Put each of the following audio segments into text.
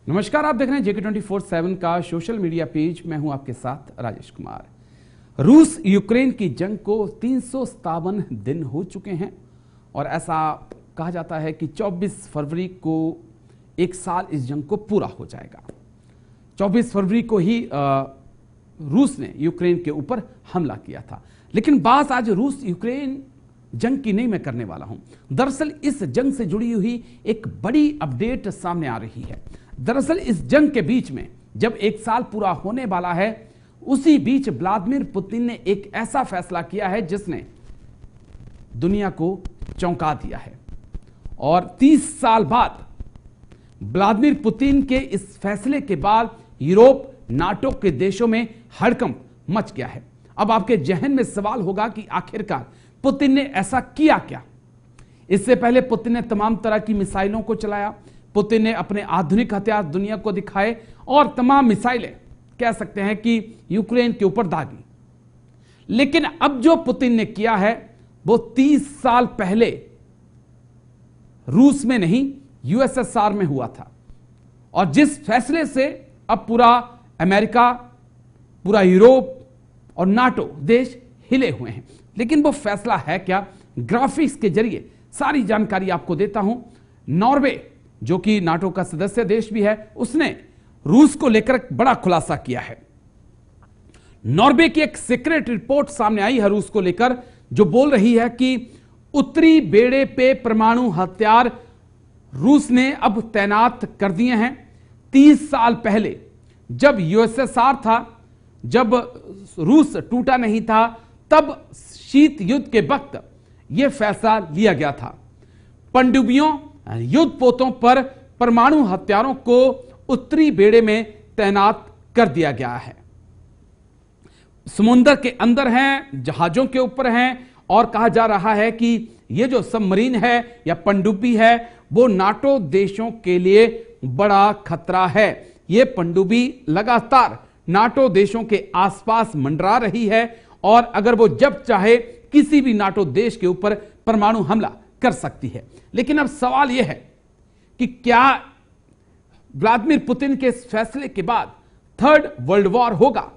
नमस्कार, आप देख रहे हैं JK24/7 का सोशल मीडिया पेज। मैं हूं आपके साथ राजेश कुमार। रूस यूक्रेन की जंग को 357 दिन हो चुके हैं और ऐसा कहा जाता है कि 24 फरवरी को एक साल इस जंग को पूरा हो जाएगा। 24 फरवरी को ही रूस ने यूक्रेन के ऊपर हमला किया था। लेकिन बात आज रूस यूक्रेन जंग की नहीं मैं करने वाला हूं। दरअसल इस जंग से जुड़ी हुई एक बड़ी अपडेट सामने आ रही है। दरअसल इस जंग के बीच में जब एक साल पूरा होने वाला है, उसी बीच व्लादिमीर पुतिन ने एक ऐसा फैसला किया है जिसने दुनिया को चौंका दिया है। और 30 साल बाद व्लादिमीर पुतिन के इस फैसले के बाद यूरोप, नाटो के देशों में हड़कंप मच गया है। अब आपके जहन में सवाल होगा कि आखिरकार पुतिन ने ऐसा किया क्या। इससे पहले पुतिन ने तमाम तरह की मिसाइलों को चलाया, पुतिन ने अपने आधुनिक हथियार दुनिया को दिखाए और तमाम मिसाइलें कह सकते हैं कि यूक्रेन के ऊपर दागी। लेकिन अब जो पुतिन ने किया है वो 30 साल पहले रूस में नहीं, यूएसएसआर में हुआ था। और जिस फैसले से अब पूरा अमेरिका, पूरा यूरोप और नाटो देश हिले हुए हैं। लेकिन वो फैसला है क्या, ग्राफिक्स के जरिए सारी जानकारी आपको देता हूं। नॉर्वे, जो कि नाटो का सदस्य देश भी है, उसने रूस को लेकर बड़ा खुलासा किया है। नॉर्वे की एक सीक्रेट रिपोर्ट सामने आई है रूस को लेकर, जो बोल रही है कि उत्तरी बेड़े पे परमाणु हथियार रूस ने अब तैनात कर दिए हैं। 30 साल पहले जब यूएसएसआर था, जब रूस टूटा नहीं था, तब शीत युद्ध के वक्त यह फैसला लिया गया था। पनडुब्बियों, युद्ध पोतों पर परमाणु हथियारों को उत्तरी बेड़े में तैनात कर दिया गया है। समुद्र के अंदर हैं, जहाजों के ऊपर हैं, और कहा जा रहा है कि यह जो सबमरीन है या पनडुब्बी है वो नाटो देशों के लिए बड़ा खतरा है। यह पनडुब्बी लगातार नाटो देशों के आसपास मंडरा रही है और अगर वो जब चाहे किसी भी नाटो देश के ऊपर परमाणु हमला कर सकती है। लेकिन अब सवाल यह है कि क्या व्लादिमीर पुतिन के इस फैसले के बाद थर्ड वर्ल्ड वॉर होगा?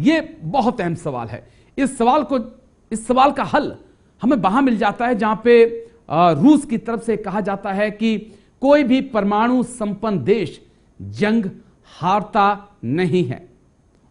यह बहुत अहम सवाल है। इस सवाल का हल हमें वहां मिल जाता है जहां पे रूस की तरफ से कहा जाता है कि कोई भी परमाणु संपन्न देश जंग हारता नहीं है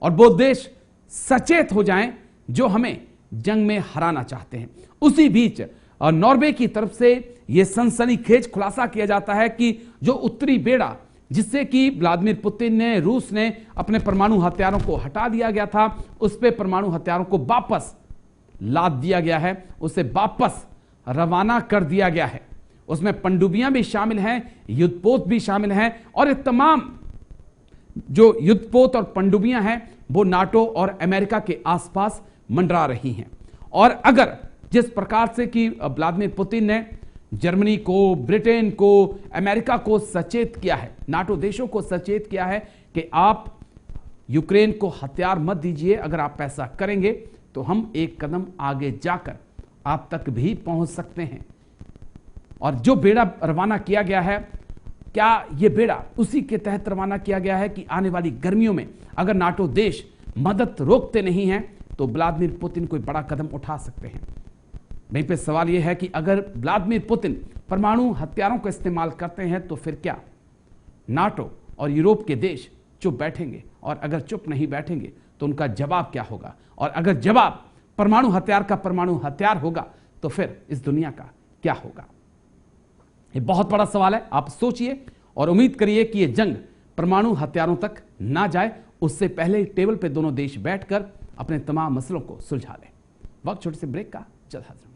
और वो देश सचेत हो जाएं जो हमें जंग में हराना चाहते हैं। उसी बीच नॉर्वे की तरफ से यह सनसनीखेज खुलासा किया जाता है कि जो उत्तरी बेड़ा, जिससे कि व्लादिमीर पुतिन ने, रूस ने अपने परमाणु हथियारों को हटा दिया गया था, उस पे परमाणु हथियारों को वापस लाद दिया गया है, उसे वापस रवाना कर दिया गया है। उसमें पनडुब्बियां भी शामिल हैं, युद्धपोत भी शामिल हैं और ये तमाम जो युद्धपोत और पनडुब्बियां हैं वो नाटो और अमेरिका के आसपास मंडरा रही हैं। और अगर जिस प्रकार से कि व्लादिमीर पुतिन ने जर्मनी को, ब्रिटेन को, अमेरिका को सचेत किया है, नाटो देशों को सचेत किया है कि आप यूक्रेन को हथियार मत दीजिए, अगर आप ऐसा करेंगे तो हम एक कदम आगे जाकर आप तक भी पहुंच सकते हैं। और जो बेड़ा रवाना किया गया है, क्या यह बेड़ा उसी के तहत रवाना किया गया है कि आने वाली गर्मियों में अगर नाटो देश मदद रोकते नहीं हैं तो व्लादिमीर पुतिन कोई बड़ा कदम उठा सकते हैं। वहीं पे सवाल यह है कि अगर व्लादिमीर पुतिन परमाणु हथियारों का इस्तेमाल करते हैं तो फिर क्या नाटो और यूरोप के देश चुप बैठेंगे? और अगर चुप नहीं बैठेंगे तो उनका जवाब क्या होगा? और अगर जवाब परमाणु हथियार का परमाणु हथियार होगा तो फिर इस दुनिया का क्या होगा? ये बहुत बड़ा सवाल है। आप सोचिए और उम्मीद करिए कि यह जंग परमाणु हथियारों तक ना जाए। उससे पहले टेबल पे दोनों देश बैठकर अपने तमाम मसलों को सुलझा लें। वक्त छोटे से ब्रेक का, जल्द हाजिर।